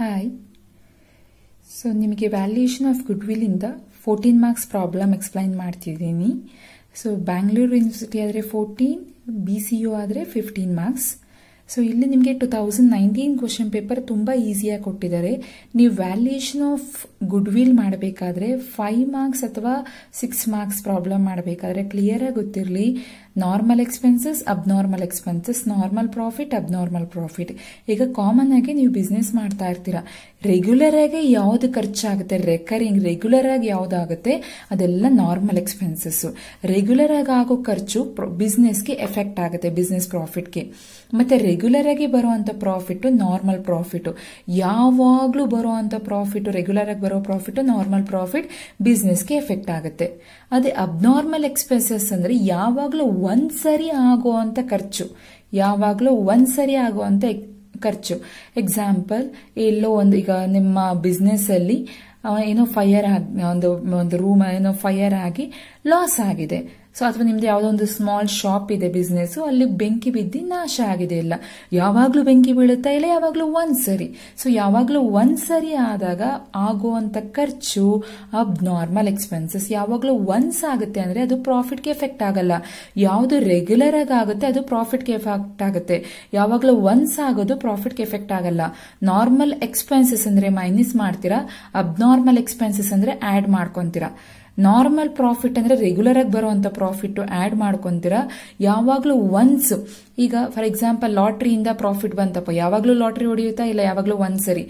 Hi. So ನಿಮಗೆ valuation of goodwill ಇಂದ 14 marks problem explain ಮಾಡ್ತಿದ್ದೀನಿ. ಸೊ ಬ್ಯಾಂಗ್ಳೂರು ಯೂನಿವರ್ಸಿಟಿ ಆದರೆ 14, BCU ಆದರೆ 15 ಮಾರ್ಕ್ಸ್. ಸೊ ಇಲ್ಲಿ ನಿಮಗೆ 2019 ಕ್ವಶನ್ ಪೇಪರ್ ತುಂಬಾ ಈಸಿಯಾಗಿ ಕೊಟ್ಟಿದ್ದಾರೆ. ನೀವು ವ್ಯಾಲ್ಯೂಯೇಷನ್ ಆಫ್ ಗುಡ್ವಿಲ್ ಮಾಡಬೇಕಾದ್ರೆ 5 ಮಾರ್ಕ್ಸ್ ಅಥವಾ 6 ಮಾರ್ಕ್ಸ್ ಪ್ರಾಬ್ಲಮ್ ಮಾಡಬೇಕಾದ್ರೆ ಕ್ಲಿಯರ್ ಆಗಿ ಗೊತ್ತಿರಲಿ. Normal expenses, abnormal expenses, normal profit, abnormal profit. ಈಗ ಕಾಮನ್ ಆಗಿ ನೀವು ಬಿಸ್ನೆಸ್ ಮಾಡ್ತಾ ಇರ್ತೀರಾ, ರೆಗ್ಯುಲರ್ ಆಗಿ ಯಾವ್ದು ಖರ್ಚಾಗುತ್ತೆ, ರೆಗ್ಯುಲರ್ ಆಗಿ ಯಾವ್ದಾಗುತ್ತೆ ಅದೆಲ್ಲ ನಾರ್ಮಲ್ ಎಕ್ಸ್ಪೆನ್ಸಸ್. ರೆಗ್ಯುಲರ್ ಆಗಿ ಆಗೋ ಖರ್ಚು ಬಿಸ್ನೆಸ್ಗೆ ಎಫೆಕ್ಟ್ ಆಗುತ್ತೆ, ಬಿಸ್ನೆಸ್ ಪ್ರಾಫಿಟ್ಗೆ. ಮತ್ತೆ ರೆಗ್ಯುಲರ್ ಆಗಿ ಬರುವಂತ ಪ್ರಾಫಿಟ್ ನಾರ್ಮಲ್ ಪ್ರಾಫಿಟ್. ಯಾವಾಗ್ಲೂ ಬರುವಂತ ಪ್ರಾಫಿಟ್, ರೆಗ್ಯುಲರ್ ಆಗಿ ಬರೋ ಪ್ರಾಫಿಟ್ ನಾರ್ಮಲ್ ಪ್ರಾಫಿಟ್ ಬಿಸ್ನೆಸ್ಗೆ ಎಫೆಕ್ಟ್ ಆಗುತ್ತೆ. ಅದೇ ಅಬ್ನಾರ್ಮಲ್ ಎಕ್ಸ್ಪೆನ್ಸಸ್ ಅಂದ್ರೆ ಯಾವಾಗ್ಲೂ ಒಂದ್ಸರಿ ಆಗುವಂತ ಖರ್ಚು, ಯಾವಾಗ್ಲೂ ಒಂದ್ಸರಿ ಆಗುವಂತ ಖರ್ಚು. ಎಕ್ಸಾಂಪಲ್, ಎಲ್ಲೋ ಈಗ ನಿಮ್ಮ ಬಿಸ್ನೆಸ್ ಅಲ್ಲಿ ಏನೋ ಫೈರ್ ಆಗಿ, ಒಂದು ರೂಮ್ ಏನೋ ಫೈರ್ ಆಗಿ ಲಾಸ್ ಆಗಿದೆ. ಸೊ ಅಥವಾ ನಿಮ್ದು ಯಾವುದೋ ಒಂದು ಸ್ಮಾಲ್ ಶಾಪ್ ಇದೆ ಬಿಸ್ನೆಸ್, ಅಲ್ಲಿ ಬೆಂಕಿ ಬಿದ್ದು ನಾಶ ಆಗಿದೆ. ಇಲ್ಲ ಯಾವಾಗ್ಲೂ ಬೆಂಕಿ ಬೀಳುತ್ತಾ ಇಲ್ಲ, ಯಾವಾಗ್ಲೂ ಒಂದ್ಸರಿ. ಸೊ ಯಾವಾಗ್ಲೂ ಒಂದ್ಸರಿ ಆದಾಗ ಆಗುವಂತ ಖರ್ಚು ಅಬ್ನಾರ್ಮಲ್ ಎಕ್ಸ್ಪೆನ್ಸಸ್. ಯಾವಾಗ್ಲೂ ಒನ್ಸ್ ಆಗುತ್ತೆ ಅಂದ್ರೆ ಅದು ಪ್ರಾಫಿಟ್ಗೆ ಎಫೆಕ್ಟ್ ಆಗಲ್ಲ. ಯಾವ್ದು ರೆಗ್ಯುಲರ್ ಆಗಿ ಆಗುತ್ತೆ ಅದು ಪ್ರಾಫಿಟ್ಗೆ ಎಫೆಕ್ಟ್ ಆಗುತ್ತೆ. ಯಾವಾಗ್ಲೂ ಒನ್ಸ್ ಆಗೋದು ಪ್ರಾಫಿಟ್ಗೆ ಎಫೆಕ್ಟ್ ಆಗಲ್ಲ. ನಾರ್ಮಲ್ ಎಕ್ಸ್ಪೆನ್ಸಸ್ ಅಂದ್ರೆ ಮೈನಸ್ ಮಾಡ್ತೀರಾ, ಅಬ್ನಾರ್ಮಲ್ ಎಕ್ಸ್ಪೆನ್ಸಸ್ ಅಂದ್ರೆ ಆಡ್ ಮಾಡ್ಕೊಂತೀರಾ. ನಾರ್ಮಲ್ ಪ್ರಾಫಿಟ್ ಅಂದ್ರೆ ರೆಗ್ಯುಲರ್ ಆಗಿ ಬರುವಂತ ಪ್ರಾಫಿಟ್ ಆಡ್ ಮಾಡ್ಕೊಂತೀರಾ. ಯಾವಾಗ್ಲೂ ಒನ್ಸ್, ಈಗ ಫಾರ್ ಎಕ್ಸಾಂಪಲ್ ಲಾಟ್ರಿಯಿಂದ ಪ್ರಾಫಿಟ್ ಬಂತಪ್ಪ, ಯಾವಾಗ್ಲೂ ಲಾಟ್ರಿ ಹೊಡೆಯುತ್ತಾ ಇಲ್ಲ, ಯಾವಾಗ್ಲೂ ಒಂದ್ಸರಿ.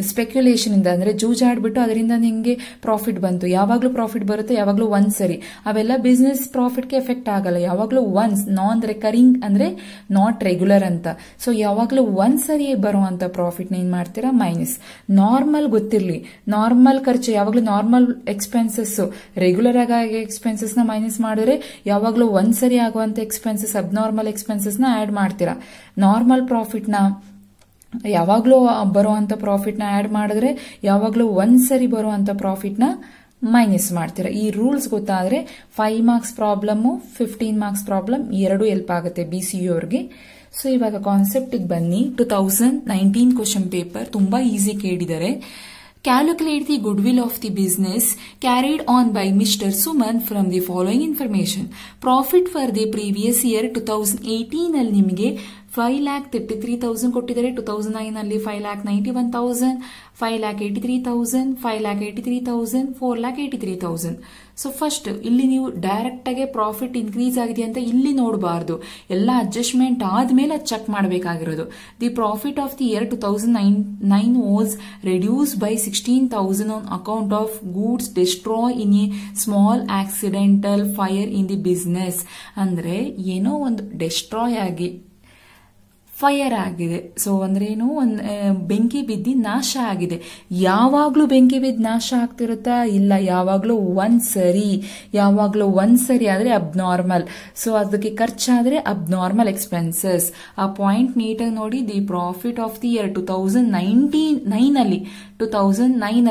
ಸ್ಪೆಕ್ಯುಲೇಷನ್ ಇಂದ ಅಂದ್ರೆ ಜೂಜಾಡ್ಬಿಟ್ಟು ಅದರಿಂದ ನಿಮ್ಗೆ ಪ್ರಾಫಿಟ್ ಬಂತು, ಯಾವಾಗ್ಲೂ ಪ್ರಾಫಿಟ್ ಬರುತ್ತೆ, ಯಾವಾಗ್ಲೂ ಒಂದ್ಸರಿ. ಅವೆಲ್ಲ ಬಿಸ್ನೆಸ್ ಪ್ರಾಫಿಟ್ಗೆ ಎಫೆಕ್ಟ್ ಆಗಲ್ಲ. ಯಾವಾಗ್ಲೂ ಒನ್ಸ್, ನಾನ್ ರೆಕರಿಂಗ್ ಅಂದ್ರೆ ನಾಟ್ ರೆಗ್ಯುಲರ್ ಅಂತ. ಸೊ ಯಾವಾಗ್ಲೂ ಒಂದ್ಸರಿ ಬರುವಂತ ಪ್ರಾಫಿಟ್ ಏನ್ ಮಾಡ್ತೀರಾ, ಮೈನಸ್. ನಾರ್ಮಲ್ ಗೊತ್ತಿರ್ಲಿ, ನಾರ್ಮಲ್ ಖರ್ಚು ಯಾವಾಗ್ಲೂ ನಾರ್ಮಲ್ ಎಕ್ಸ್ಪೆನ್ಸಸ್, ರೆಗ್ಯುಲರ್ ಆಗಿ ಎಕ್ಸ್ಪೆನ್ಸಸ್ ನ ಮೈನಸ್ ಮಾಡಿದ್ರೆ ಯಾವಾಗ್ಲೂ ಒಂದ್ಸರಿ ಆಗುವಂತ ಎಕ್ಸ್ಪೆನ್ಸಸ್, ಅಬ್ನಾರ್ಮಲ್ ಎಕ್ಸ್ಪೆನ್ಸಸ್ ನ ಆಡ್ ಮಾಡ್ತೀರಾ. ನಾರ್ಮಲ್ ಪ್ರಾಫಿಟ್ ನ ಯಾವಾಗ್ಲೂ ಬರುವಂತ ಪ್ರಾಫಿಟ್ ನ ಆಡ್ ಮಾಡಿದ್ರೆ ಯಾವಾಗ್ಲೂ ಒಂದ್ಸರಿ ಬರುವಂತ ಪ್ರಾಫಿಟ್ ನ ಮೈನಸ್ ಮಾಡ್ತೀರಾ. ಈ ರೂಲ್ಸ್ ಗೊತ್ತಾದ್ರೆ 5 ಮಾರ್ಕ್ಸ್ ಪ್ರಾಬ್ಲಮ್, 15 ಮಾರ್ಕ್ಸ್ ಪ್ರಾಬ್ಲಮ್ ಎರಡು ಹೆಲ್ಪ್ ಆಗುತ್ತೆ BCU ಅವ್ರಿಗೆ. ಸೊ ಇವಾಗ ಕಾನ್ಸೆಪ್ಟ್ ಬನ್ನಿ. 2019 ಕ್ವಶನ್ ಪೇಪರ್ ತುಂಬಾ ಈಸಿ ಕೇಳಿದ್ದಾರೆ. Calculate the goodwill of the business carried on by Mr. Suman from the following information. Profit for the previous year 2018 ಅಲ್ಲಿ ನಿಮಗೆ 5,33,000 ಕೊಟ್ಟಿದ್ದಾರೆ. 2009 ಅಲ್ಲಿ 5,91,000, 5,83,000, 5,83,000, 4,83,000. ಸೊ ಫಸ್ಟ್ ಇಲ್ಲಿ ನೀವು ಡೈರೆಕ್ಟ್ ಆಗಿ ಪ್ರಾಫಿಟ್ ಇನ್ಕ್ರೀಸ್ ಆಗಿದೆ ಅಂತ ಇಲ್ಲಿ ನೋಡಬಾರ್ದು, ಎಲ್ಲ ಅಡ್ಜಸ್ಟ್ಮೆಂಟ್ ಆದ್ಮೇಲೆ ಚೆಕ್ ಮಾಡಬೇಕಾಗಿರೋದು. The profit of the year 2009 was reduce by 16,000 on account of goods destroy in a small accidental fire in the business. ಅಂದ್ರೆ ಏನೋ ಒಂದು ಡಿಸ್ಟ್ರಾಯ್ ಆಗಿ ಫೈರ್ ಆಗಿದೆ. ಸೊ ಅಂದ್ರೆ ಏನು, ಬೆಂಕಿ ಬಿದ್ದು ನಾಶ ಆಗಿದೆ. ಯಾವಾಗ್ಲೂ ಬೆಂಕಿ ಬಿದ್ದು ನಾಶ ಆಗ್ತಿರುತ್ತಾ ಇಲ್ಲ, ಯಾವಾಗ್ಲೂ ಒಂದ್ಸರಿ. ಯಾವಾಗ್ಲೂ ಒಂದ್ಸರಿ ಆದ್ರೆ ಅಬ್ನಾರ್ಮಲ್. ಸೊ ಅದಕ್ಕೆ ಖರ್ಚಾದ್ರೆ ಅಬ್ನಾರ್ಮಲ್ ಎಕ್ಸ್ಪೆನ್ಸಸ್. ಆ ಪಾಯಿಂಟ್ ನೀಟಾಗಿ ನೋಡಿ. The profit of the year 2009 ಅಲ್ಲಿ 2009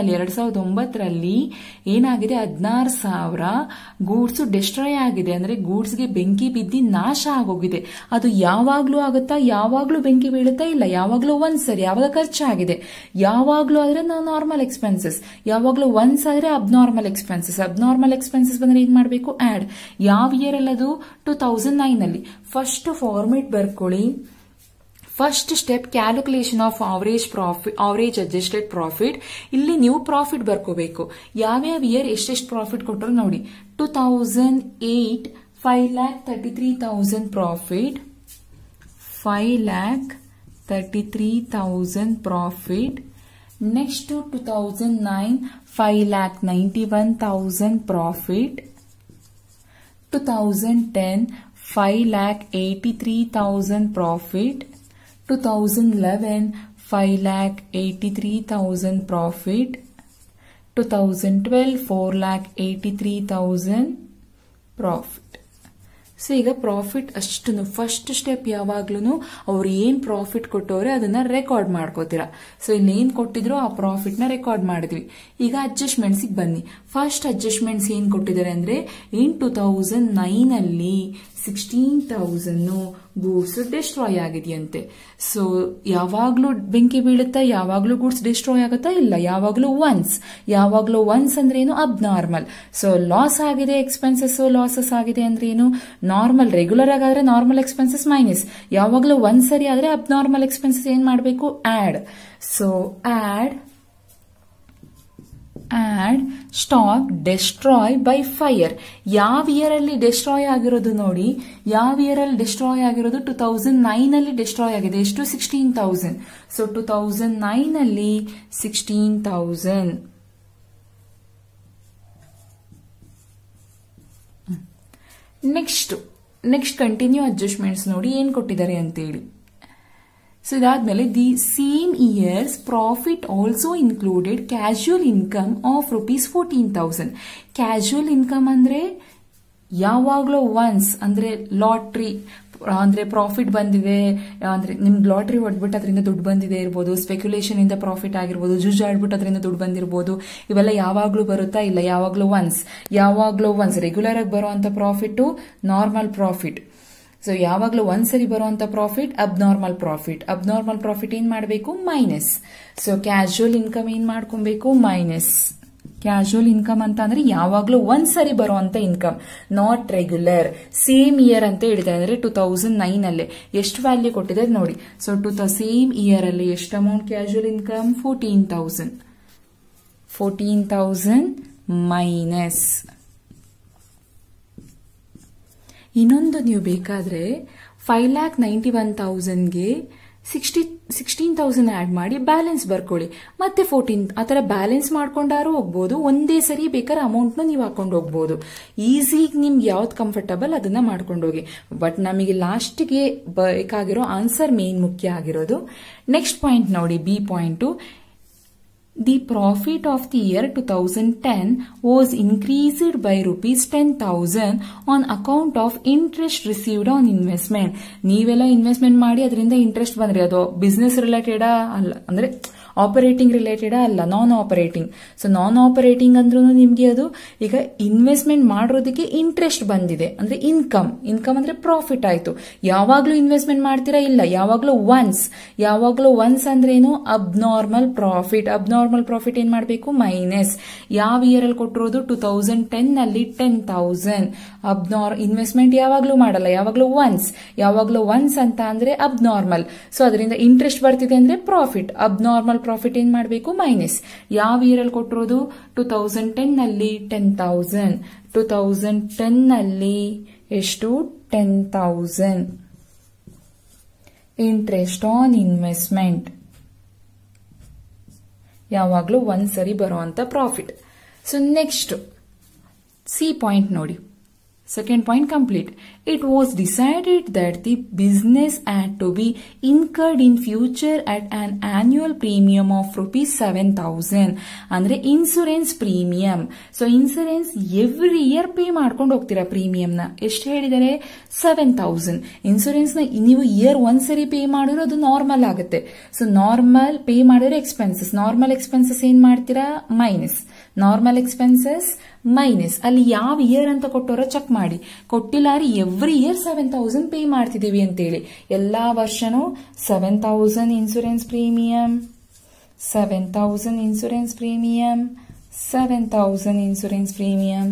ಏನಾಗಿದೆ, 16,000 ಗೂಡ್ಸ್ ಡಿಸ್ಟ್ರಾಯ್ ಆಗಿದೆ. ಅಂದ್ರೆ ಗೂಡ್ಸ್ಗೆ ಬೆಂಕಿ ಬಿದ್ದು ನಾಶ ಆಗೋಗಿದೆ. ಅದು ಯಾವಾಗ್ಲೂ ಆಗುತ್ತಾ, ಯಾವಾಗ್ಲೂ ಬೆಂಕಿ ಬೀಳುತ್ತಾ ಇಲ್ಲ, ಯಾವಾಗ್ಲೂ ಒಂದ್ಸರಿ. ಯಾವಾಗ ಖರ್ಚಾಗಿದೆ, ಯಾವಾಗ್ಲೂ ಆದ್ರೆ ನಾರ್ಮಲ್ ಎಕ್ಸ್ಪೆನ್ಸಸ್, ಯಾವಾಗ್ಲೂ ಒನ್ಸ್ ಆದ್ರೆ ಅಬ್ನಾರ್ಮಲ್ ಎಕ್ಸ್ಪೆನ್ಸಸ್. ಅಬ್ನಾರ್ಮಲ್ ಎಕ್ಸ್ಪೆನ್ಸಸ್ ಬಂದ್ರೆ ಏನ್ ಮಾಡ್ಬೇಕು, ಆಡ್. ಯಾವ ಇಯರ್ ಅಲ್ಲದು, 2009 ಅಲ್ಲಿ. ಫಸ್ಟ್ ಫಾರ್ಮೇಟ್ ಬರ್ಕೊಳ್ಳಿ. First step calculation of average adjusted profit. ಇಲ್ಲಿ ನೀವು ಪ್ರಾಫಿಟ್ ಬರ್ಕೋಬೇಕು. ಯಾವ್ಯಾವ ಇಯರ್ ಎಷ್ಟೆಷ್ಟು ಪ್ರಾಫಿಟ್ ಕೊಟ್ಟರು ನೋಡಿ. 2008 5,33,000 profit, 5,33,000 profit. Next 2009 5,91,000 profit. 2010 5,83,000 profit. 2011 5,83,000 profit. 2012 4,83,000 profit. So ಈಗ ಪ್ರಾಫಿಟ್ ಅಷ್ಟು ಫಸ್ಟ್ ಸ್ಟೆಪ್ ಯಾವಾಗ್ಲೂ ಅವ್ರು ಏನ್ ಪ್ರಾಫಿಟ್ ಕೊಟ್ಟವ್ರೆ ಅದನ್ನ ರೆಕಾರ್ಡ್ ಮಾಡ್ಕೋತೀರಾ. ಸೊ ಇಲ್ಲಿ ಏನ್ ಕೊಟ್ಟಿದ್ರು ಆ ಪ್ರಾಫಿಟ್ ನ ರೆಕಾರ್ಡ್ ಮಾಡಿದ್ವಿ. ಈಗ ಅಡ್ಜಸ್ಟ್ಮೆಂಟ್ಸ್ ಬನ್ನಿ. ಫಸ್ಟ್ ಅಡ್ಜಸ್ಟ್ಮೆಂಟ್ಸ್ ಏನ್ ಕೊಟ್ಟಿದ್ದಾರೆ ಅಂದ್ರೆ, ಇನ್ 2009 ಅಲ್ಲಿ 16,000 ಗೂಡ್ಸ್ ಡಿಸ್ಟ್ರಾಯ್ ಆಗಿದೆಯಂತೆ. ಸೊ ಯಾವಾಗ್ಲೂ ಬೆಂಕಿ ಬೀಳುತ್ತಾ, ಯಾವಾಗ್ಲೂ ಗೂಡ್ಸ್ ಡಿಸ್ಟ್ರಾಯ್ ಆಗುತ್ತಾ? ಇಲ್ಲ, ಯಾವಾಗ್ಲೂ ಒನ್ಸ್ ಅಂದ್ರೆ ಏನು? Abnormal. ಸೊ ಲಾಸ್ ಆಗಿದೆ, ಎಕ್ಸ್ಪೆನ್ಸಸ್ ಲಾಸಸ್ ಆಗಿದೆ ಅಂದ್ರೆ ಏನು? ನಾರ್ಮಲ್, ರೆಗ್ಯುಲರ್ ಆಗಾದ್ರೆ ನಾರ್ಮಲ್ ಎಕ್ಸ್ಪೆನ್ಸಸ್ ಮೈನಸ್, ಯಾವಾಗ್ಲೂ ಒಂದ್ ಸರಿ ಆದ್ರೆ ಅಬ್ ನಾರ್ಮಲ್ ಎಕ್ಸ್ಪೆನ್ಸಸ್ ಏನ್ ಮಾಡಬೇಕು? Add. So add stock destroy by fire. ಯಾವ ಇಯರ್ ಅಲ್ಲಿ ಡೆಸ್ಟ್ರಾಯ್ ಆಗಿರೋದು ನೋಡಿ, ಯಾವ ಇಯರ್ ಅಲ್ಲಿ ಡೆಸ್ಟ್ರಾಯ್ ಆಗಿರೋದು? 2009 ಅಲ್ಲಿ ಡೆಸ್ಟ್ರಾಯ್ ಆಗಿದೆ. ಎಷ್ಟು? 16,000. ಸೊ 2009 ಅಲ್ಲಿ 16,000. ನೆಕ್ಸ್ಟ್ ಕಂಟಿನ್ಯೂ ಅಡ್ಜಸ್ಟ್ಮೆಂಟ್ಸ್ ನೋಡಿ ಏನ್ ಕೊಟ್ಟಿದ್ದಾರೆ ಅಂತೇಳಿ. ಸೊ ಇದಾದ್ಮೇಲೆ the same years profit also included casual income of ₹14,000. Casual income ಅಂದ್ರೆ ಯಾವಾಗ್ಲೂ ಒನ್ಸ್, ಅಂದ್ರೆ ಲಾಟ್ರಿ ಅಂದ್ರೆ ಪ್ರಾಫಿಟ್ ಬಂದಿದೆ ಅಂದ್ರೆ ನಿಮ್ಗೆ ಲಾಟ್ರಿ ಹೊಡ್ಬಿಟ್ಟು ಅದರಿಂದ ದುಡ್ಡು ಬಂದಿದೆ ಇರ್ಬೋದು, ಸ್ಪೆಕ್ಯುಲೇಷನ್ ಇಂದ ಪ್ರಾಫಿಟ್ ಆಗಿರ್ಬೋದು, ಜೂಜಾಡ್ಬಿಟ್ಟು ಅದರಿಂದ ದುಡ್ಡು ಬಂದಿರ್ಬೋದು. ಇವೆಲ್ಲ ಯಾವಾಗ್ಲೂ ಬರುತ್ತಾ? ಇಲ್ಲ, ಯಾವಾಗ್ಲೂ ಒನ್ಸ್. ರೆಗ್ಯುಲರ್ ಆಗಿ ಬರುವಂತ ಪ್ರಾಫಿಟ್ ನಾರ್ಮಲ್ ಪ್ರಾಫಿಟ್. ಸೊ ಯಾವಾಗ್ಲೂ ಒಂದ್ಸರಿ ಬರುವಂತ ಪ್ರಾಫಿಟ್ ಅಬ್ನಾರ್ಮಲ್ ಪ್ರಾಫಿಟ್ ಏನ್ ಮಾಡಬೇಕು? ಮೈನಸ್. ಸೊ ಕ್ಯಾಶುಯಲ್ ಇನ್ಕಮ್ ಏನ್ ಮಾಡ್ಕೊಬೇಕು? ಮೈನಸ್. ಕ್ಯಾಶುಯಲ್ ಇನ್ಕಮ್ ಅಂತ ಅಂದ್ರೆ ಯಾವಾಗ್ಲೂ ಒಂದ್ಸರಿ ಬರುವಂತ income, not regular. Same year ಅಂತ ಹೇಳಿದ್ದಾರೆ ಅಂದ್ರೆ 2009 ಅಲ್ಲೇ ಎಷ್ಟು ವ್ಯಾಲ್ಯೂ ಕೊಟ್ಟಿದ್ದಾರೆ ನೋಡಿ. ಸೊ ಸೇಮ್ ಇಯರ್ ಅಲ್ಲಿ ಎಷ್ಟು ಅಮೌಂಟ್ ಕ್ಯಾಶುಯಲ್ ಇನ್ಕಮ್? 14,000 ಮೈನಸ್. ಇನ್ನೊಂದು ನೀವು ಬೇಕಾದ್ರೆ 5,91,000ಗೆ 16,000 ಆಡ್ ಮಾಡಿ ಬ್ಯಾಲೆನ್ಸ್ ಬರ್ಕೊಳ್ಳಿ, ಮತ್ತೆ 14 ಆತರ ಬ್ಯಾಲೆನ್ಸ್ ಮಾಡ್ಕೊಂಡಾರು ಹೋಗ್ಬೋದು. ಒಂದೇ ಸರಿ ಬೇಕಾದ್ರೆ ಅಮೌಂಟ್ ನೀವು ಹಾಕೊಂಡು ಹೋಗ್ಬೋದು. ಈಸಿಗೆ ನಿಮ್ಗೆ ಯಾವ್ದು ಕಂಫರ್ಟಬಲ್ ಅದನ್ನ ಮಾಡ್ಕೊಂಡೋಗಿ. ಬಟ್ ನಮಗೆ ಲಾಸ್ಟ್ಗೆ ಬೇಕಾಗಿರೋ ಆನ್ಸರ್ ಮೇನ್ ಮುಖ್ಯ ಆಗಿರೋದು. ನೆಕ್ಸ್ಟ್ ಪಾಯಿಂಟ್ ನೋಡಿ, B point. The profit of the year 2010 was increased by ₹10,000 on account of interest received on investment. ನೀವೆಲ್ಲ ಇನ್ವೆಸ್ಟ್ಮೆಂಟ್ ಮಾಡಿ ಅದರಿಂದ ಇಂಟ್ರೆಸ್ಟ್ ಬಂದ್ರೆ ಅದು ಬಿಸ್ನೆಸ್ ರಿಲೇಟೆಡ್ ಅಲ್ಲ, ಅಂದ್ರೆ ಆಪರೇಟಿಂಗ್ ರಿಲೇಟೆಡ್ ಅಲ್ಲ, ನಾನ್ ಆಪರೇಟಿಂಗ್. ಸೊ ನಾನ್ ಆಪರೇಟಿಂಗ್ ಅಂದ್ರೂ ನಿಮ್ಗೆ ಅದು ಈಗ ಇನ್ವೆಸ್ಟ್ಮೆಂಟ್ ಮಾಡೋದಕ್ಕೆ ಇಂಟ್ರೆಸ್ಟ್ ಬಂದಿದೆ ಅಂದ್ರೆ ಇನ್ಕಮ್ ಅಂದ್ರೆ ಪ್ರಾಫಿಟ್ ಆಯ್ತು. ಯಾವಾಗ್ಲೂ ಇನ್ವೆಸ್ಟ್ಮೆಂಟ್ ಮಾಡ್ತೀರಾ? ಇಲ್ಲ, ಯಾವಾಗ್ಲೂ ಒನ್ಸ್ ಅಂದ್ರೆ ಏನು? ಅಬ್ನಾರ್ಮಲ್ ಪ್ರಾಫಿಟ್ ಏನ್ ಮಾಡ್ಬೇಕು? ಮೈನಸ್. ಯಾವ ಇಯರ್ ಅಲ್ಲಿ ಕೊಟ್ಟಿರೋದು? 2010 ಅಲ್ಲಿ 10,000. ಇನ್ವೆಸ್ಟ್ಮೆಂಟ್ ಯಾವಾಗ್ಲೂ ಮಾಡಲ್ಲ, ಯಾವಾಗ್ಲೂ ಒನ್ಸ್ ಅಂತ ಅಂದ್ರೆ ಅಬ್ನಾರ್ಮಲ್. ಸೊ ಅದರಿಂದ ಇಂಟ್ರೆಸ್ಟ್ ಬರ್ತಿದೆ ಅಂದ್ರೆ ಪ್ರಾಫಿಟ್. ಅಬ್ನಾರ್ಮಲ್ ಪ್ರಾಫಿಟ್ ಏನ್ ಮಾಡಬೇಕು? ಮೈನಸ್. ಯಾವ ಇಯರ್ ಅಲ್ಲಿ ಕೊಟ್ಟಿರೋದು? 2010 ಅಲ್ಲಿ 10,000. 2010 ಅಲ್ಲಿ ಎಷ್ಟು? 10,000. ಇಂಟ್ರೆಸ್ಟ್ ಆನ್ ಇನ್ವೆಸ್ಟ್ಮೆಂಟ್ ಯಾವಾಗ್ಲೂ ಒಂದ್ಸರಿ ಬರುವಂತ profit. So next C point ನೋಡಿ. Second point complete. It was decided that the business had to be incurred in future at an annual premium of ₹7,000. ಅಂದ್ರೆ insurance premium. So insurance every year pay ಮಾಡ್ಕೊಂಡು ಹೋಗ್ತೀರಾ ಪ್ರೀಮಿಯಂನ. ಎಷ್ಟು ಹೇಳಿದರೆ? 7,000. Insurance ನ ನೀವು year ಒಂದ್ಸರಿ pay ಮಾಡಿದ್ರೆ ಅದು ನಾರ್ಮಲ್ ಆಗುತ್ತೆ. ಸೊ ನಾರ್ಮಲ್ ಪೇ ಮಾಡಿದ್ರೆ ಎಕ್ಸ್ಪೆನ್ಸಸ್, ನಾರ್ಮಲ್ ಎಕ್ಸ್ಪೆನ್ಸಸ್ ಏನ್ ಮಾಡ್ತೀರಾ? ಮೈನಸ್. Normal expenses minus. ಅಲ್ಲಿ ಯಾವ ಇಯರ್ ಅಂತ ಕೊಟ್ಟೋರ ಚೆಕ್ ಮಾಡಿ. ಕೊಟ್ಟಿಲ್ಲ ಎವ್ರಿ ಇಯರ್ 7,000 ಪೇ ಮಾಡ್ತಿದೀವಿ ಅಂತೇಳಿ. ಎಲ್ಲಾ ವರ್ಷನೂ 7,000 insurance premium, 7,000 insurance premium, 7,000 insurance premium.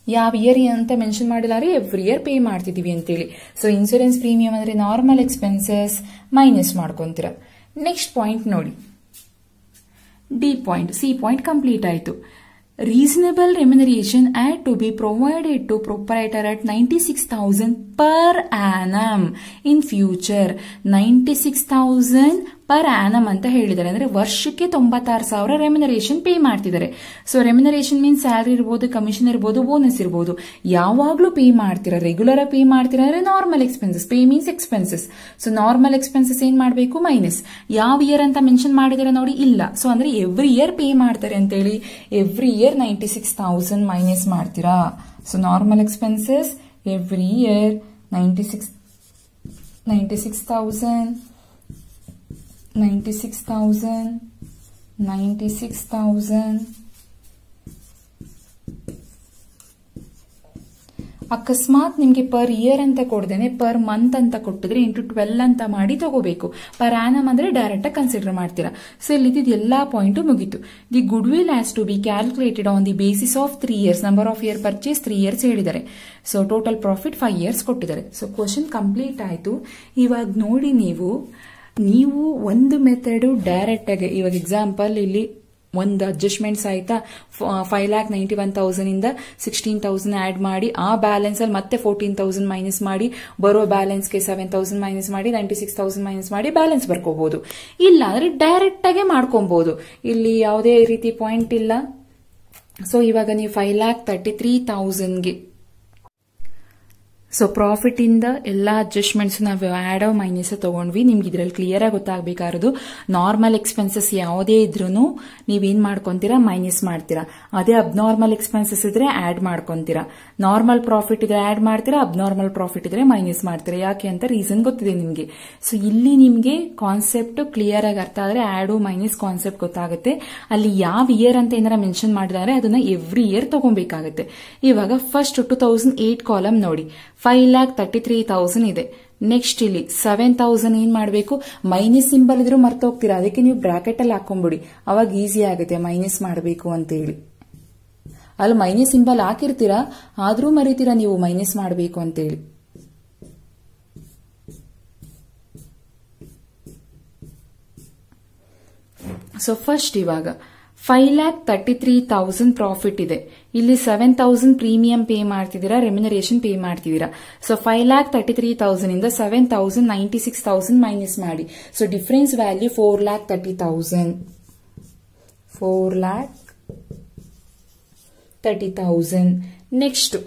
ಯಾವ ಇಯರ್ ಅಂತ ಮೆನ್ಷನ್ ಮಾಡಿಲ್ಲ, ಎವ್ರಿ ಇಯರ್ ಪೇ ಮಾಡ್ತಿದೀವಿ ಅಂತೇಳಿ. ಸೊ ಇನ್ಸೂರೆನ್ಸ್ ಪ್ರೀಮಿಯಂ ಅಂದ್ರೆ ನಾರ್ಮಲ್ ಎಕ್ಸ್ಪೆನ್ಸಸ್ ಮೈನಸ್ ಮಾಡ್ಕೊಂತೀರ. ನೆಕ್ಸ್ಟ್ ಪಾಯಿಂಟ್ ನೋಡಿ, D point. C point complete ಆಯ್ತು. Reasonable remuneration had to be provided to proprietor at 96,000 per annum in future. 96,000 per annum ಅಂತ ಹೇಳಿದ್ದಾರೆ. ಅಂದ್ರೆ ವರ್ಷಕ್ಕೆ 96,000 ರೆಮ್ಯುನರೇಷನ್ ಪೇ ಮಾಡ್ತಿದ್ದಾರೆ. ಸೊ ರೆಮ್ಯುನರೇಷನ್ ಮೀನ್ಸ್ ಸ್ಯಾಲರಿ ಇರ್ಬೋದು, commission ಇರ್ಬೋದು, ಬೋನಸ್ ಇರ್ಬೋದು. ಯಾವಾಗ್ಲೂ ಪೇ ಮಾಡ್ತೀರಾ, ರೆಗ್ಯುಲರ್ ಆಗಿ ಪೇ ಮಾಡ್ತೀರಾ ಅಂದ್ರೆ normal expenses. Pay means expenses. So normal expenses ಏನ್ ಮಾಡಬೇಕು? ಮೈನಸ್. ಯಾವ ಇಯರ್ ಅಂತ ಮೆನ್ಷನ್ ಮಾಡಿದಾರೆ ನೋಡಿ? ಇಲ್ಲ. ಸೊ ಅಂದ್ರೆ ಎವ್ರಿ ಇಯರ್ ಪೇ ಮಾಡ್ತಾರೆ ಅಂತೇಳಿ ಎವ್ರಿ ಇಯರ್ 96,000 ಮೈನಸ್ ಮಾಡ್ತೀರಾ. So normal expenses every year 96,000 96,000 ಅಕಸ್ಮಾತ್ ನಿಮ್ಗೆ ಪರ್ ಇಯರ್ ಅಂತ ಕೊಡ್ದೇನೆ ಪರ್ ಮಂತ್ ಅಂತ ಕೊಟ್ಟಿದ್ರೆ ಇಂಟು 12 ಅಂತ ಮಾಡಿ ತಗೋಬೇಕು. ಪರ್ ಆನಮ್ ಅಂದ್ರೆ ಡೈರೆಕ್ಟ್ ಆಗಿ ಕನ್ಸಿಡರ್ ಮಾಡ್ತೀರಾ. ಸೊ ಇಲ್ಲಿ ಎಲ್ಲಾ ಪಾಯಿಂಟ್ ಮುಗೀತು. The goodwill has to be calculated on the basis of 3 years. Number of year purchase 3 years ಹೇಳಿದ್ದಾರೆ. ಸೊ ಟೋಟಲ್ ಪ್ರಾಫಿಟ್ 5 years ಕೊಟ್ಟಿದ್ದಾರೆ. ಸೊ ಕ್ವಶನ್ ಕಂಪ್ಲೀಟ್ ಆಯ್ತು. ಇವಾಗ ನೋಡಿ ನೀವು ಒಂದು ಮೆಥಡ್ ಡೈರೆಕ್ಟ್ ಆಗಿ, ಇವಾಗ ಎಕ್ಸಾಂಪಲ್ ಇಲ್ಲಿ ಒಂದು ಅಡ್ಜಸ್ಟ್ಮೆಂಟ್ಸ್ ಆಯ್ತಾ, 5,91,000 ಇಂದ 16,000 ಆಡ್ ಮಾಡಿ ಆ ಬ್ಯಾಲೆನ್ಸ್ ಅಲ್ಲಿ ಮತ್ತೆ 14,000 ಮೈನಸ್ ಮಾಡಿ ಬರೋ ಬ್ಯಾಲೆನ್ಸ್ಗೆ 7,000 ಮೈನಸ್ ಮಾಡಿ 96,000 ಮೈನಸ್ ಮಾಡಿ ಬ್ಯಾಲೆನ್ಸ್ ಬರ್ಕೋಬಹುದು. ಇಲ್ಲ ಅಂದ್ರೆ ಡೈರೆಕ್ಟ್ ಆಗಿ ಮಾಡ್ಕೊಬಹುದು. ಇಲ್ಲಿ ಯಾವುದೇ ರೀತಿ ಪಾಯಿಂಟ್ ಇಲ್ಲ. ಸೊ ಇವಾಗ ನೀವು 5,33,000ಗೆ ಸೊ ಪ್ರಾಫಿಟ್ ಇಂದ ಎಲ್ಲಾ ಅಡ್ಜಸ್ಟ್ಮೆಂಟ್ಸ್ ನಾವು ಆಡ್ ಮೈನಸ್ ತಗೊಂಡ್ವಿ. ನಿಮ್ಗೆ ಇದ್ರಲ್ಲಿ ಕ್ಲಿಯರ್ ಆಗಿ ಗೊತ್ತಾಗಬೇಕಾಗಿರೋದು ನಾರ್ಮಲ್ ಎಕ್ಸ್ಪೆನ್ಸಸ್ ಯಾವುದೇ ಇದ್ರೂ ನೀವೇನ್ ಮಾಡ್ಕೊಂತೀರಾ, ಮೈನಸ್ ಮಾಡ್ತೀರಾ. ಅದೇ ಅಬ್ನಾರ್ಮಲ್ ಎಕ್ಸ್ಪೆನ್ಸಸ್ ಇದ್ರೆ ಆಡ್ ಮಾಡ್ಕೊಂತೀರಾ. ನಾರ್ಮಲ್ ಪ್ರಾಫಿಟ್ ಇದ್ರೆ ಆಡ್ ಮಾಡ್ತೀರಾ, ಅಬ್ನಾರ್ಮಲ್ ಪ್ರಾಫಿಟ್ ಇದ್ರೆ ಮೈನಸ್ ಮಾಡ್ತೀರಾ. ಯಾಕೆ ಅಂತ ರೀಸನ್ ಗೊತ್ತಿದೆ ನಿಮ್ಗೆ. ಸೊ ಇಲ್ಲಿ ನಿಮ್ಗೆ ಕಾನ್ಸೆಪ್ಟ್ ಕ್ಲಿಯರ್ ಆಗಿ ಅರ್ಥ ಆದ್ರೆ ಆಡ್ ಮೈನಸ್ ಕಾನ್ಸೆಪ್ಟ್ ಗೊತ್ತಾಗುತ್ತೆ. ಅಲ್ಲಿ ಯಾವ ಇಯರ್ ಅಂತ ಏನಾರ ಮೆನ್ಷನ್ ಮಾಡಿದ್ರೆ ಅದನ್ನ ಎವ್ರಿ ಇಯರ್ ತಗೊಬೇಕಾಗುತ್ತೆ. ಇವಾಗ ಫಸ್ಟ್ 2008 ಕಾಲಮ್ ನೋಡಿ, 5,33,000 ಇದೆ. ನೆಕ್ಸ್ಟ್ ಇಲ್ಲಿ 7,000 ಏನ್ ಮಾಡಬೇಕು, ಮೈನಸ್ ಸಿಂಬಲ್ ಇದ್ರೂ ಮರ್ತು ಹೋಗ್ತೀರಾ. ಅದಕ್ಕೆ ನೀವು ಬ್ರಾಕೆಟ್ ಅಲ್ಲಿ ಹಾಕೊಂಡ್ಬಿಡಿ, ಅವಾಗ ಈಸಿ ಆಗುತ್ತೆ ಮೈನಸ್ ಮಾಡಬೇಕು ಅಂತ ಹೇಳಿ. ಅಲ್ಲಿ ಮೈನಸ್ ಸಿಂಬಲ್ ಹಾಕಿರ್ತೀರಾ, ಆದ್ರೂ ಮರಿತೀರಾ ನೀವು ಮೈನಸ್ ಮಾಡಬೇಕು ಅಂತ ಹೇಳಿ. ಸೊ ಫಸ್ಟ್ ಇವಾಗ 5,33,000 ಪ್ರಾಫಿಟ್ ಇದೆ. ಇಲ್ಲಿ 7,000 ಪ್ರೀಮಿಯಂ ಪೇ ಮಾಡ್ತಿದ್ದೀರಾ, ರೆಮ್ಯುನರೇಷನ್ ಪೇ ಮಾಡ್ತಿದ್ದೀರಾ. ಸೊ 5,33,000 ಇಂದ 7,000 96,000 ಮೈನಸ್ ಮಾಡಿ. So difference value 4,30,000. 4,30,000. ನೆಕ್ಸ್ಟ್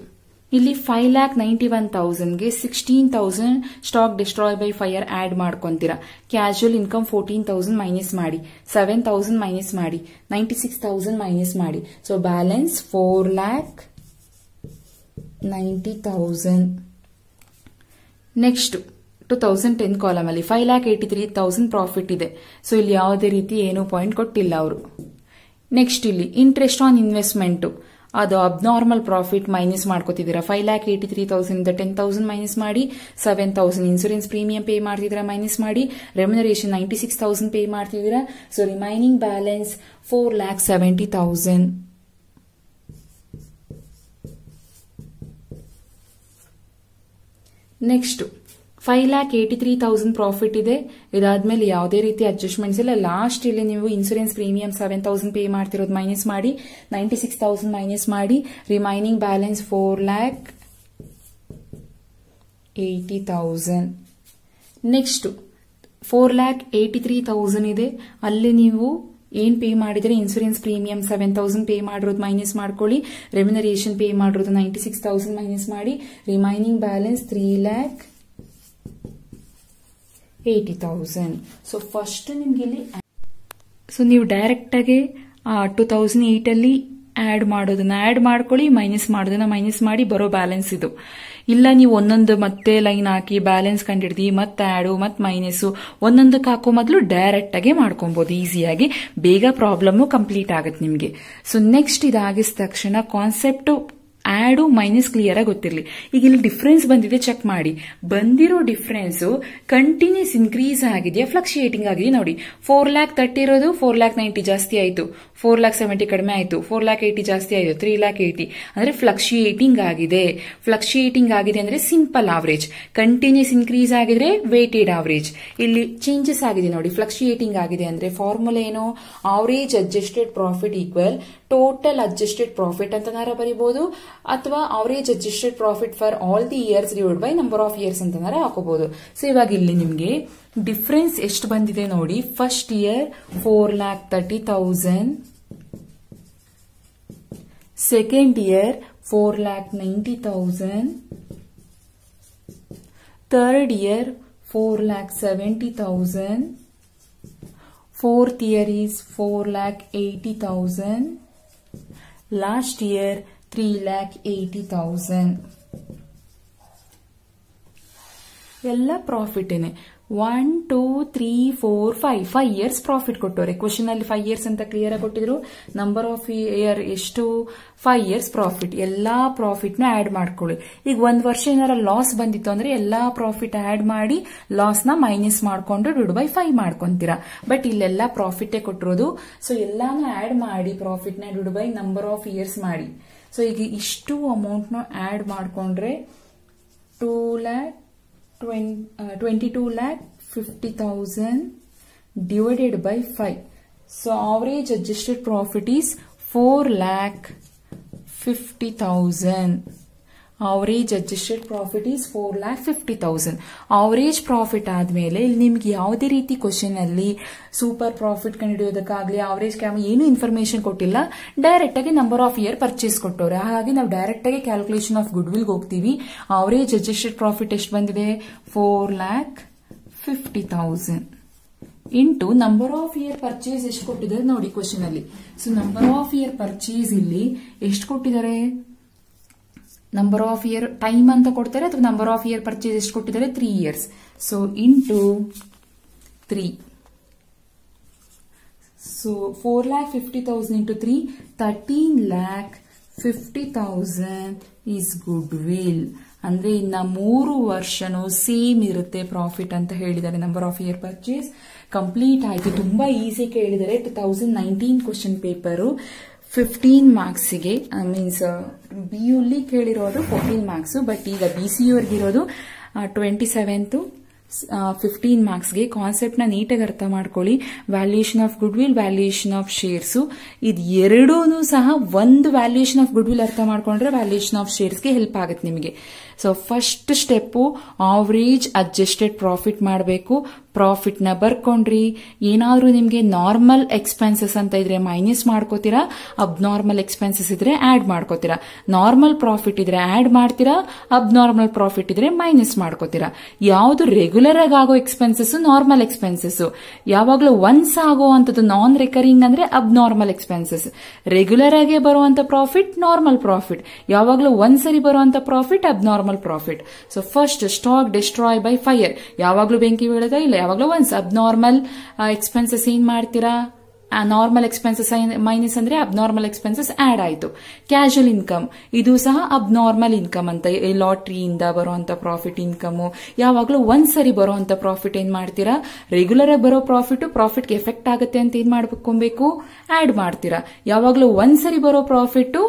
ಇಲ್ಲಿ 5,91,000ಗೆ 16,000 stock destroy by fire add ಮಾಡ್ಕೊಂತೀರಾ. ಕ್ಯಾಶುವಲ್ ಇನ್ಕಮ್ 14,000 ಮೈನಸ್ ಮಾಡಿ, 7,000 ಮೈನಸ್ ಮಾಡಿ, 96,000 ಮೈನಸ್ ಮಾಡಿ. So balance 4,90,000. ನೆಕ್ಸ್ಟ್ 2010 ಕಾಲಮ್ ಅಲ್ಲಿ 5,83,000 ಪ್ರಾಫಿಟ್ ಇದೆ. ಸೊ ಇಲ್ಲಿ ಯಾವುದೇ ರೀತಿ ಏನೂ ಪಾಯಿಂಟ್ ಕೊಟ್ಟಿಲ್ಲ ಅವರು. ನೆಕ್ಸ್ಟ್ ಇಲ್ಲಿ ಇಂಟ್ರೆಸ್ಟ್ ಆನ್ ಇನ್ವೆಸ್ಟ್ಮೆಂಟ್, ಅದು ಅಬ್ನಾರ್ಮಲ್ ಪ್ರಾಫಿಟ್ ಮೈನಸ್ ಮಾಡ್ಕೋತಿದ್ದೀರಾ. 5,83,000 ಇಂದ 10,000 ಮೈನಸ್ ಮಾಡಿ, 7,000 ಇನ್ಸೂರೆನ್ಸ್ ಪ್ರೀಮಿಯಂ ಪೇ ಮಾಡ್ತಿದ್ದೀರಾ ಮೈನಸ್ ಮಾಡಿ, ರೆಮ್ಯುನರೇಷನ್ 96,000 ಪೇ ಮಾಡ್ತಿದ್ದೀರಾ. So remaining balance 4,70,000. Next 5,83,000 profit ಇದೆ. ಇದಾದ್ಮೇಲೆ ಯಾವುದೇ ರೀತಿ ಅಡ್ಜಸ್ಟ್ಮೆಂಟ್ಸ್ ಇಲ್ಲ. ಲಾಸ್ಟ್ ಇಲ್ಲಿ ನೀವು ಇನ್ಸೂರೆನ್ಸ್ ಪ್ರೀಮಿಯಂ 7,000 ಪೇ ಮಾಡ್ತಿರೋದು ಮೈನಸ್ ಮಾಡಿ, 96,000 ಮೈನಸ್ ಮಾಡಿ, ರಿಮೈನಿಂಗ್ ಬ್ಯಾಲೆನ್ಸ್ 4,80,000. ನೆಕ್ಸ್ಟ್ 4,83,000 ಇದೆ. ಅಲ್ಲಿ ನೀವು ಏನ್ ಪೇ ಮಾಡಿದ್ರೆ ಇನ್ಸೂರೆನ್ಸ್ ಪ್ರೀಮಿಯಂ 7,000 ಪೇ ಮಾಡಿರೋದು ಮೈನಸ್ ಮಾಡ್ಕೊಳ್ಳಿ, ರೆಮ್ಯುನರೇಷನ್ ಪೇ ಮಾಡಿರೋದು 96,000 ಮೈನಸ್ ಮಾಡಿ, ರಿಮೈನಿಂಗ್ ಬ್ಯಾಲೆನ್ಸ್ 3,80,000. ಸೊ ಫಸ್ಟ್ ನಿಮ್ಗೆ ಇಲ್ಲಿ ಸೊ ನೀವು ಡೈರೆಕ್ಟ್ ಆಗಿ 2008 ಅಲ್ಲಿ ಆಡ್ ಮಾಡೋದನ್ನ ಆಡ್ ಮಾಡ್ಕೊಳ್ಳಿ, ಮೈನಸ್ ಮಾಡೋದನ್ನ ಮೈನಸ್ ಮಾಡಿ ಬರೋ ಬ್ಯಾಲೆನ್ಸ್ ಇದು. ಇಲ್ಲ ನೀವು ಒಂದೊಂದು ಮತ್ತೆ ಲೈನ್ ಹಾಕಿ ಬ್ಯಾಲೆನ್ಸ್ ಕಂಡಿಡ್ದಿ ಮತ್ತೆ ಆಡು ಮತ್ತೆ ಮೈನಸ್ ಒಂದೊಂದಕ್ಕೆ ಹಾಕೋ ಮೊದಲು ಡೈರೆಕ್ಟ್ ಆಗಿ ಮಾಡ್ಕೊಬಹುದು. ಈಸಿಯಾಗಿ ಬೇಗ ಪ್ರಾಬ್ಲಮ್ ಕಂಪ್ಲೀಟ್ ಆಗುತ್ತೆ ನಿಮ್ಗೆ. ಸೊ ನೆಕ್ಸ್ಟ್ ಇದಾಗಿದ ತಕ್ಷಣ ಕಾನ್ಸೆಪ್ಟ್ ಆಡ್ ಮೈನಸ್ ಕ್ಲಿಯರ್ ಆಗಿ ಗೊತ್ತಿರಲಿ. ಈಗ ಇಲ್ಲಿ ಡಿಫರೆನ್ಸ್ ಬಂದಿದೆ, ಚೆಕ್ ಮಾಡಿ. ಬಂದಿರೋ ಡಿಫರೆನ್ಸ್ ಕಂಟಿನ್ಯೂಸ್ ಇನ್ಕ್ರೀಸ್ ಆಗಿದೆಯಾ ಫ್ಲಕ್ಚುಯೇಟಿಂಗ್ ಆಗಿದೆ ನೋಡಿ. 4,30,000 ಇರೋದು 4,90,000 ಜಾಸ್ತಿ ಆಯ್ತು, 4,70,000 ಕಡಿಮೆ ಆಯ್ತು, 4,80,000 ಜಾಸ್ತಿ ಆಯ್ತು, 3,80,000 ಅಂದ್ರೆ ಫ್ಲಕ್ಚುಯೇಟಿಂಗ್ ಆಗಿದೆ. ಫ್ಲಕ್ಚುಯೇಟಿಂಗ್ ಆಗಿದೆ ಅಂದ್ರೆ ಸಿಂಪಲ್ ಆವರೇಜ್. ಕಂಟಿನ್ಯೂಸ್ ಇನ್ಕ್ರೀಸ್ ಆಗಿದ್ರೆ ವೇಟೆಡ್ ಆವರೇಜ್. ಇಲ್ಲಿ ಚೇಂಜಸ್ ಆಗಿದೆ ನೋಡಿ, ಫ್ಲಕ್ಚುಯೇಟಿಂಗ್ ಆಗಿದೆ ಅಂದ್ರೆ ಫಾರ್ಮುಲಾ ಏನು, average adjusted profit equal total adjusted profit ಅಂತ ಬರೀಬಹುದು, ಅಥವಾ average adjusted profit for all the years divide by number of years ಅಂತ ಹಾಕೋಬಹುದು. ಸೊ ಇವಾಗ ಇಲ್ಲಿ ನಿಮ್ಗೆ ಡಿಫರೆನ್ಸ್ ಎಷ್ಟು ಬಂದಿದೆ ನೋಡಿ. First year 4,30,000, second year 4,90,000, third year 4,70,000, fourth year is 4,80,000, last year 3,80,000. ಎಲ್ಲ ಪ್ರಾಫಿಟ್ ಏನೆ. 1 2 3 4 5 ಇಯರ್ಸ್ ಪ್ರಾಫಿಟ್ ಕೊಟ್ಟವ್ರೆ. ಕ್ವಶನ್ ಅಲ್ಲಿ 5 ಇಯರ್ಸ್ ಅಂತ ಕ್ಲಿಯರ್ ಆಗಿ ಕೊಟ್ಟಿದ್ರು. ನಂಬರ್ ಆಫ್ ಇಯರ್ ಎಷ್ಟು? 5 ಇಯರ್ಸ್ ಪ್ರಾಫಿಟ್. ಎಲ್ಲಾ ಪ್ರಾಫಿಟ್ ನ ಆಡ್ ಮಾಡ್ಕೊಳ್ಳಿ. ಈಗ 1 ವರ್ಷ ಏನಾರ ಲಾಸ್ ಬಂದಿತ್ತು ಅಂದ್ರೆ ಎಲ್ಲಾ ಪ್ರಾಫಿಟ್ ಆಡ್ ಮಾಡಿ ಲಾಸ್ ನ ಮೈನಸ್ ಮಾಡ್ಕೊಂಡು /5 ಮಾಡ್ಕೊಂತೀರಾ. ಬಟ್ ಇಲ್ಲೆಲ್ಲ ಪ್ರಾಫಿಟ್ ಕೊಟ್ಟಿರೋದು. ಸೊ ಎಲ್ಲಾನು ಆಡ್ ಮಾಡಿ ಪ್ರಾಫಿಟ್ ನ /, ನಂಬರ್ ಆಫ್ ಇಯರ್ಸ್ ಮಾಡಿ. ಸೊ ಈಗ ಇಷ್ಟು ಅಮೌಂಟ್ ನ ಆಡ್ ಮಾಡ್ಕೊಂಡ್ರೆ 22,50,000 divided by 5. So average adjusted profit is 4,50,000. Average adjusted profit is 4,50,000. Average profit ಆದ್ಮೇಲೆ ಇಲ್ಲಿ ನಿಮ್ಗೆ ಯಾವುದೇ ರೀತಿ ಕ್ವಶನ್ ಅಲ್ಲಿ ಸೂಪರ್ ಪ್ರಾಫಿಟ್ ಕಂಡುಹಿಡಿಯೋದಕ್ಕಾಗ್ಲಿ ಅವರೇಜ್ ಏನು ಇನ್ಫಾರ್ಮೇಶನ್ ಕೊಟ್ಟಿಲ್ಲ. ಡೈರೆಕ್ಟ್ ಆಗಿ ನಂಬರ್ ಆಫ್ ಇಯರ್ ಪರ್ಚೇಸ್ ಕೊಟ್ಟವ್ರೆ. ಹಾಗಾಗಿ ನಾವು ಡೈರೆಕ್ಟ್ ಆಗಿ ಕ್ಯಾಲ್ಕುಲೇಷನ್ ಆಫ್ ಗುಡ್ ವಿಲ್ ಹೋಗ್ತೀವಿ. ಅವರೇಜ್ ಅಡ್ಜಸ್ಟೆಡ್ ಪ್ರಾಫಿಟ್ ಎಷ್ಟು ಬಂದಿದೆ? 4,50,000 into number of year purchase ಎಷ್ಟು ಕೊಟ್ಟಿದ್ದಾರೆ ನೋಡಿ ಕ್ವಶನ್ ಅಲ್ಲಿ. So number of year purchase ಇಲ್ಲಿ ಎಷ್ಟು ಕೊಟ್ಟಿದ್ದಾರೆ? ನಂಬರ್ ಆಫ್ ಇಯರ್ ಟೈಮ್ ಅಂತ ಕೊಡ್ತಾರೆ ಅಥವಾ ನಂಬರ್ ಆಫ್ ಇಯರ್ ಪರ್ಚೇಸ್ ಎಷ್ಟು ಕೊಟ್ಟಿದ್ದಾರೆ? 3 years. So into 3. So 4,50,000 into 3 13,50,000 is goodwill. ಅಂದ್ರೆ ಇನ್ನ 3 ವರ್ಷನೂ ಸೇಮ್ ಇರುತ್ತೆ ಪ್ರಾಫಿಟ್ ಅಂತ ಹೇಳಿದ್ದಾರೆ. Number of year purchase complete ಆಯ್ತು. ತುಂಬಾ ಈಸಿ ಕೇಳಿದರೆ 2019 ಕ್ವಶನ್ ಪೇಪರು 15 ಮಾರ್ಕ್ಸ್ಗೆ ಮೀನ್ಸ್ BU ಕೇಳಿರೋದು 14 ಮಾರ್ಕ್ಸ್. ಬಟ್ ಈಗ BCU ವರ್ಗಿರೋದು 27th 15 ಮಾರ್ಕ್ಸ್ಗೆ. ಕಾನ್ಸೆಪ್ಟ್ ನ ನೀಟಾಗಿ ಅರ್ಥ ಮಾಡ್ಕೊಳ್ಳಿ. Valuation of goodwill, valuation of shares, ಇದು ಎರಡೂ ಸಹ ಒಂದು ವ್ಯಾಲ್ಯೂಯೇಷನ್ ಆಫ್ ಗುಡ್ ವಿಲ್ ಅರ್ಥ ಮಾಡ್ಕೊಂಡ್ರೆ ವ್ಯಾಲ್ಯೂಯೇಷನ್ ಆಫ್ ಶೇರ್ಸ್ಗೆ ಹೆಲ್ಪ್ ಆಗುತ್ತೆ ನಿಮಗೆ. So first step average adjusted profit ಮಾಡಬೇಕು. ಪ್ರಾಫಿಟ್ ನ ಬರ್ಕೊಂಡ್ರಿ. ಏನಾದ್ರೂ ನಿಮ್ಗೆ ನಾರ್ಮಲ್ ಎಕ್ಸ್ಪೆನ್ಸಸ್ ಅಂತ ಇದ್ರೆ ಮೈನಸ್ ಮಾಡ್ಕೋತೀರಾ, ಅಬ್ನಾರ್ಮಲ್ ಎಕ್ಸ್ಪೆನ್ಸಸ್ ಇದ್ರೆ ಆಡ್ ಮಾಡ್ಕೋತೀರಾ. ನಾರ್ಮಲ್ ಪ್ರಾಫಿಟ್ ಇದ್ರೆ ಆಡ್ ಮಾಡ್ತೀರಾ, ಅಬ್ನಾರ್ಮಲ್ ಪ್ರಾಫಿಟ್ ಇದ್ರೆ ಮೈನಸ್ ಮಾಡ್ಕೋತೀರಾ. ಯಾವ್ದು ರೆಗ್ಯುಲರ್ ಆಗಿ ಆಗೋ ಎಕ್ಸ್ಪೆನ್ಸಸ್ ನಾರ್ಮಲ್ ಎಕ್ಸ್ಪೆನ್ಸಸ್, ಯಾವಾಗ್ಲೂ ಒನ್ಸ್ ಆಗೋ ಅಂತದ್ದು ನಾನ್ ರಿಕರಿಂಗ್ ಅಂದ್ರೆ ಅಬ್ನಾರ್ಮಲ್ ಎಕ್ಸ್ಪೆನ್ಸಸ್. ರೆಗ್ಯುಲರ್ ಆಗಿ ಬರುವಂತ ಪ್ರಾಫಿಟ್ ನಾರ್ಮಲ್ ಪ್ರಾಫಿಟ್, ಯಾವಾಗ್ಲೂ ಒಂದ್ಸರಿ ಬರುವಂತ profit abnormal profit. So first stock destroy by fire, ಯಾವಾಗ್ಲೂ ಬೆಂಕಿ ಬೀಳದ ಇಲ್ಲ, ಯಾವಾಗ್ಲೂ ಒನ್ಸ್. ಅಬ್ನಾರ್ಮಲ್ ಎಕ್ಸ್ಪೆನ್ಸಸ್ ಏನ್ ಮಾಡ್ತೀರಾ? ನಾರ್ಮಲ್ ಎಕ್ಸ್ಪೆನ್ಸಸ್ ಮೈನಸ್ ಅಂದ್ರೆ ಅಬ್ನಾರ್ಮಲ್ ಎಕ್ಸ್ಪೆನ್ಸಸ್ ಆಡ್ ಆಯ್ತು. ಕ್ಯಾಶುವಲ್ ಇನ್ಕಮ್ ಇದು ಸಹ ಅಬ್ನಾರ್ಮಲ್ ಇನ್ಕಮ್ ಅಂತ. ಲಾಟ್ರಿಯಿಂದ ಬರುವಂತ ಪ್ರಾಫಿಟ್ ಇನ್ಕಮ್ ಯಾವಾಗ್ಲೂ ಒಂದ್ಸರಿ ಬರುವಂತ ಪ್ರಾಫಿಟ್ ಏನ್ ಮಾಡ್ತೀರಾ? ರೆಗ್ಯುಲರ್ ಆಗಿ ಬರೋ ಪ್ರಾಫಿಟ್ಗೆ ಎಫೆಕ್ಟ್ ಆಗುತ್ತೆ ಅಂತ ಏನ್ ಮಾಡ್ಬೇಕು? ಆಡ್ ಮಾಡ್ತೀರಾ. ಯಾವಾಗ್ಲೂ ಒಂದ್ಸರಿ ಬರೋ ಪ್ರಾಫಿಟ್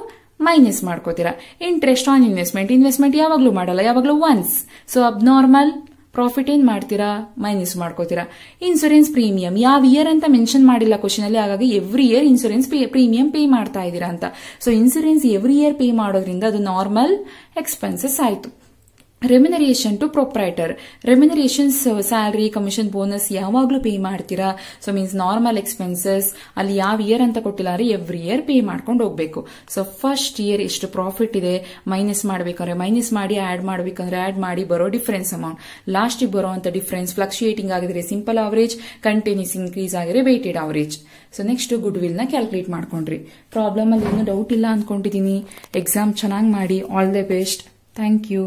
ಮೈನಸ್ ಮಾಡ್ಕೋತೀರಾ. ಇಂಟ್ರೆಸ್ಟ್ ಆನ್ ಇನ್ವೆಸ್ಟ್ಮೆಂಟ್ ಯಾವಾಗ್ಲೂ ಮಾಡಲ್ಲ, ಯಾವಾಗ್ಲೂ ಒನ್ಸ್. ಸೊ ಅಬ್ನಾರ್ಮಲ್ ಪ್ರಾಫಿಟ್ ಏನ್ ಮಾಡ್ತೀರಾ? ಮೈನಸ್ ಮಾಡ್ಕೋತೀರಾ. ಇನ್ಸೂರೆನ್ಸ್ ಪ್ರೀಮಿಯಂ ಯಾವ ಇಯರ್ ಅಂತ ಮೆನ್ಷನ್ ಮಾಡಿಲ್ಲ ಕ್ವಶನ್ ಅಲ್ಲಿ, ಹಾಗಾಗಿ every year insurance premium pay ಮಾಡ್ತಾ ಇದ್ದೀರಾ ಅಂತ. So insurance every year pay ಮಾಡೋದ್ರಿಂದ ಅದು ನಾರ್ಮಲ್ ಎಕ್ಸ್ಪೆನ್ಸಸ್ ಆಯ್ತು. Remuneration to proprietor, remuneration salary, commission, bonus ಯಾವಾಗ್ಲೂ ಪೇ ಮಾಡ್ತೀರಾ. ಸೊ ಮೀನ್ಸ್ ನಾರ್ಮಲ್ ಎಕ್ಸ್ಪೆನ್ಸಸ್ ಅಲ್ಲಿ ಯಾವ ಇಯರ್ ಅಂತ ಕೊಟ್ಟಿಲ್ಲ, ಎವ್ರಿ ಇಯರ್ ಪೇ ಮಾಡ್ಕೊಂಡು ಹೋಗ್ಬೇಕು. ಸೊ ಫಸ್ಟ್ ಇಯರ್ ಎಷ್ಟು ಪ್ರಾಫಿಟ್ ಇದೆ ಮೈನಸ್ ಮಾಡ್ಬೇಕಂದ್ರೆ ಮೈನಸ್ ಮಾಡಿ, ಆಡ್ ಮಾಡ್ಬೇಕಂದ್ರೆ ಆಡ್ ಮಾಡಿ ಬರೋ ಡಿಫರೆನ್ಸ್ ಅಮೌಂಟ್. ಲಾಸ್ಟ್ ಬರುವಂತ ಡಿಫರೆನ್ಸ್ ಫ್ಲಕ್ಚುಯೇಟಿಂಗ್ ಆಗಿದ್ರೆ ಸಿಂಪಲ್ ಅವರೇಜ್, ಕಂಟಿನ್ಯೂಸ್ ಇನ್ಕ್ರೀಸ್ ಆಗಿದ್ರೆ weighted average. So next goodwill ನ ಕ್ಯಾಲ್ಕುಲೇಟ್ ಮಾಡ್ಕೊಂಡ್ರಿ. ಪ್ರಾಬ್ಲಮ್ ಅಲ್ಲಿ ಏನು ಡೌಟ್ ಇಲ್ಲ ಅನ್ಕೊಂಡಿದೀನಿ. ಎಕ್ಸಾಮ್ ಚೆನ್ನಾಗಿ ಮಾಡಿ. All the best. Thank you.